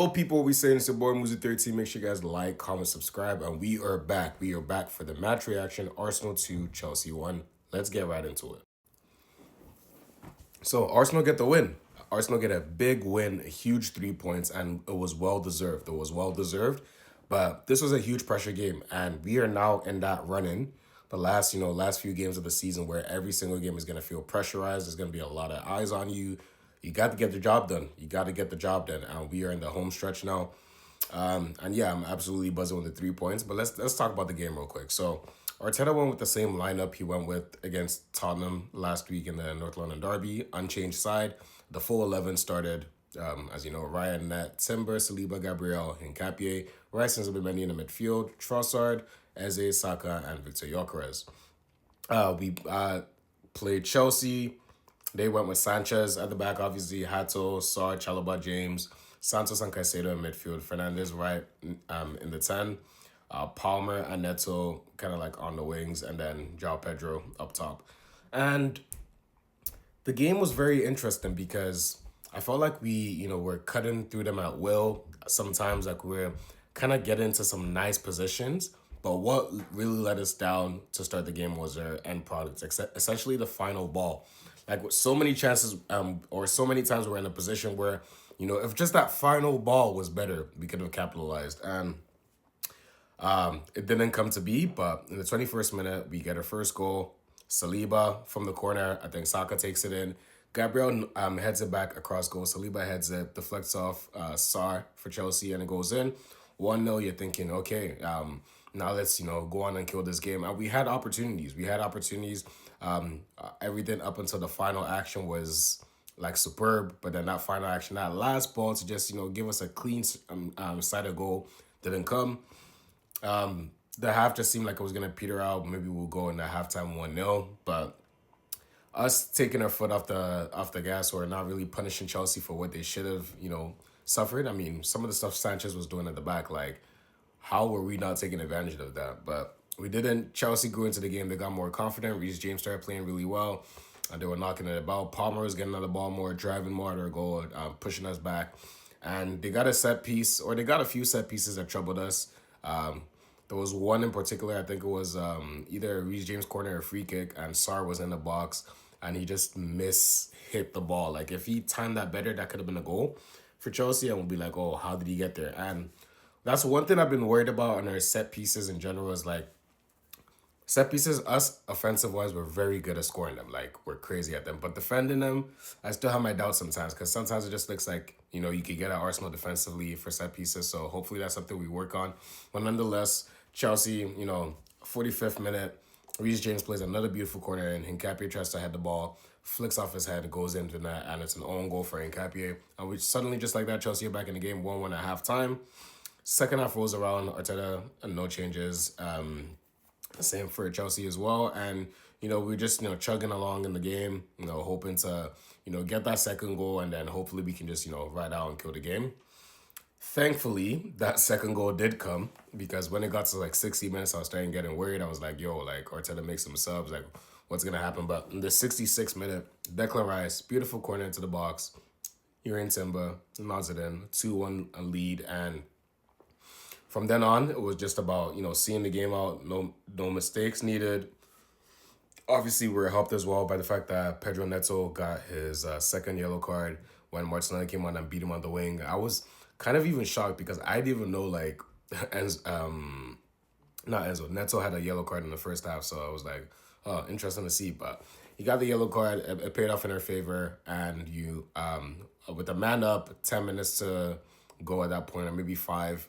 Oh, people, we saying it's your boy Muzi 13. Make sure you guys like, comment, subscribe, and we are back. We are back for the match reaction. Arsenal 2, Chelsea 1. Let's get right into it. So Arsenal get the win. Arsenal get a big win, a huge 3 points, and it was well deserved. It was well deserved, but this was a huge pressure game, and we are now in that running. The last few games of the season where every single game is gonna feel pressurized. There's gonna be a lot of eyes on you. You got to get the job done. You got to get the job done, and we are in the home stretch now. And yeah, I'm absolutely buzzing with the 3 points. But let's talk about the game real quick. So Arteta went with the same lineup he went with against Tottenham last week in the North London derby. Unchanged side. The full 11 started. As you know, Ryan, Net, Timber, Saliba, Gabriel, Hincapié, Rice and Zubimendi in the midfield, Trossard, Eze, Saka, and Victor Gyökeres. We played Chelsea. They went with Sanchez at the back, obviously, Hato, Sarr, Chalobah, James, Santos and Caicedo in midfield, Fernandez right in the 10, Palmer and Neto kind of like on the wings, and then João Pedro up top. And the game was very interesting because I felt like we're cutting through them at will. Sometimes like we're kind of getting into some nice positions. But what really let us down to start the game was our end product, essentially the final ball. Like with so many chances, or so many times we're in a position where, if just that final ball was better, we could have capitalized. And it didn't come to be, but in the 21st minute, we get our first goal. Saliba from the corner. I think Saka takes it in. Gabriel heads it back across goal. Saliba heads it, deflects off Sarr for Chelsea, and it goes in. 1-0, you're thinking, okay, now let's, go on and kill this game. And we had opportunities. Everything up until the final action was like superb, but then that final action, that last ball to just, give us a clean side of goal didn't come. The half just seemed like it was gonna peter out. Maybe we'll go in the halftime 1-0, but us taking our foot off the gas or not really punishing Chelsea for what they should have, suffered. I mean, some of the stuff Sanchez was doing at the back, like how were we not taking advantage of that? But we didn't. Chelsea grew into the game. They got more confident. Reece James started playing really well. They were knocking it about. Palmer was getting on the ball more, driving more at our goal, pushing us back. And they got a set piece, or they got a few set pieces that troubled us. There was one in particular, I think it was either a Reece James corner or free kick, and Sarr was in the box, and he just hit the ball. Like, if he timed that better, that could have been a goal for Chelsea, and we'll be like, oh, how did he get there? And that's one thing I've been worried about on our set pieces in general is like, set pieces, us offensive wise, we're very good at scoring them. Like, we're crazy at them. But defending them, I still have my doubts sometimes because sometimes it just looks like, you could get at Arsenal defensively for set pieces. So hopefully that's something we work on. But nonetheless, Chelsea, 45th minute, Reece James plays another beautiful corner and Hincapié tries to head the ball, flicks off his head, goes into the net, and it's an own goal for Hincapié. And we suddenly, just like that, Chelsea are back in the game, 1-1 at halftime. Second half rolls around, Arteta, no changes. Same for Chelsea as well. And, we're just, chugging along in the game, hoping to, get that second goal, and then hopefully we can just, ride out and kill the game. Thankfully, that second goal did come because when it got to like 60 minutes, I was starting getting worried. I was like, yo, like Arteta makes some subs, like what's going to happen? But in the 66th minute, Declan Rice, beautiful corner into the box. You're in Timber, nods it in, 2-1 lead. And from then on, it was just about, seeing the game out, no mistakes needed. Obviously, we were helped as well by the fact that Pedro Neto got his second yellow card when Martinelli came on and beat him on the wing. I was kind of even shocked because I didn't even know, like, not Enzo, Neto had a yellow card in the first half, so I was like, oh, interesting to see. But he got the yellow card, it paid off in our favor, and with a man up, 10 minutes to go at that point, or maybe 5,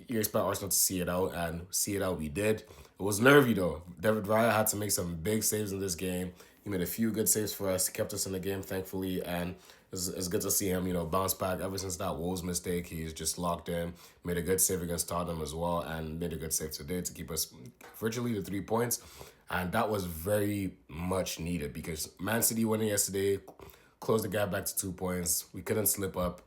you expect Arsenal to see it out, and see it out we did. It was nervy, though. David Raya had to make some big saves in this game. He made a few good saves for us, kept us in the game, thankfully, and it's good to see him, bounce back. Ever since that Wolves mistake, he's just locked in, made a good save against Tottenham as well, and made a good save today to keep us virtually to 3 points. And that was very much needed because Man City winning yesterday closed the gap back to 2 points. We couldn't slip up.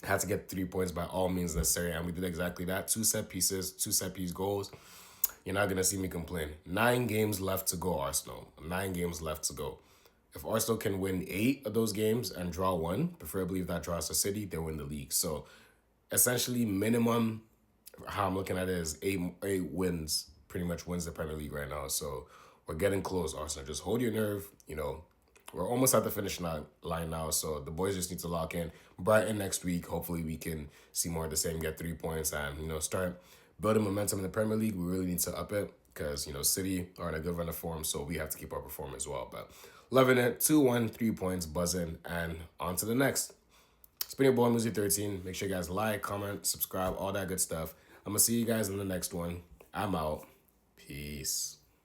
Had to get 3 points by all means necessary, and we did exactly that. 2 set pieces, 2 set piece goals. You're not going to see me complain. 9 games left to go, Arsenal. 9 games left to go. If Arsenal can win 8 of those games and draw 1, preferably if that draws to City, they win the league. So essentially minimum, how I'm looking at it is eight wins, pretty much wins the Premier League right now. So we're getting close, Arsenal. Just hold your nerve. We're almost at the finish line now. So the boys just need to lock in. Brighton next week. Hopefully we can see more of the same, get 3 points, and start building momentum in the Premier League. We really need to up it because City are in a good run of form, so we have to keep our performance as well. But loving it, 2-1, 3 points, buzzing, and on to the next. It's been your boy Muzi13. Make sure you guys like, comment, subscribe, all that good stuff. I'm gonna see you guys in the next one. I'm out. Peace.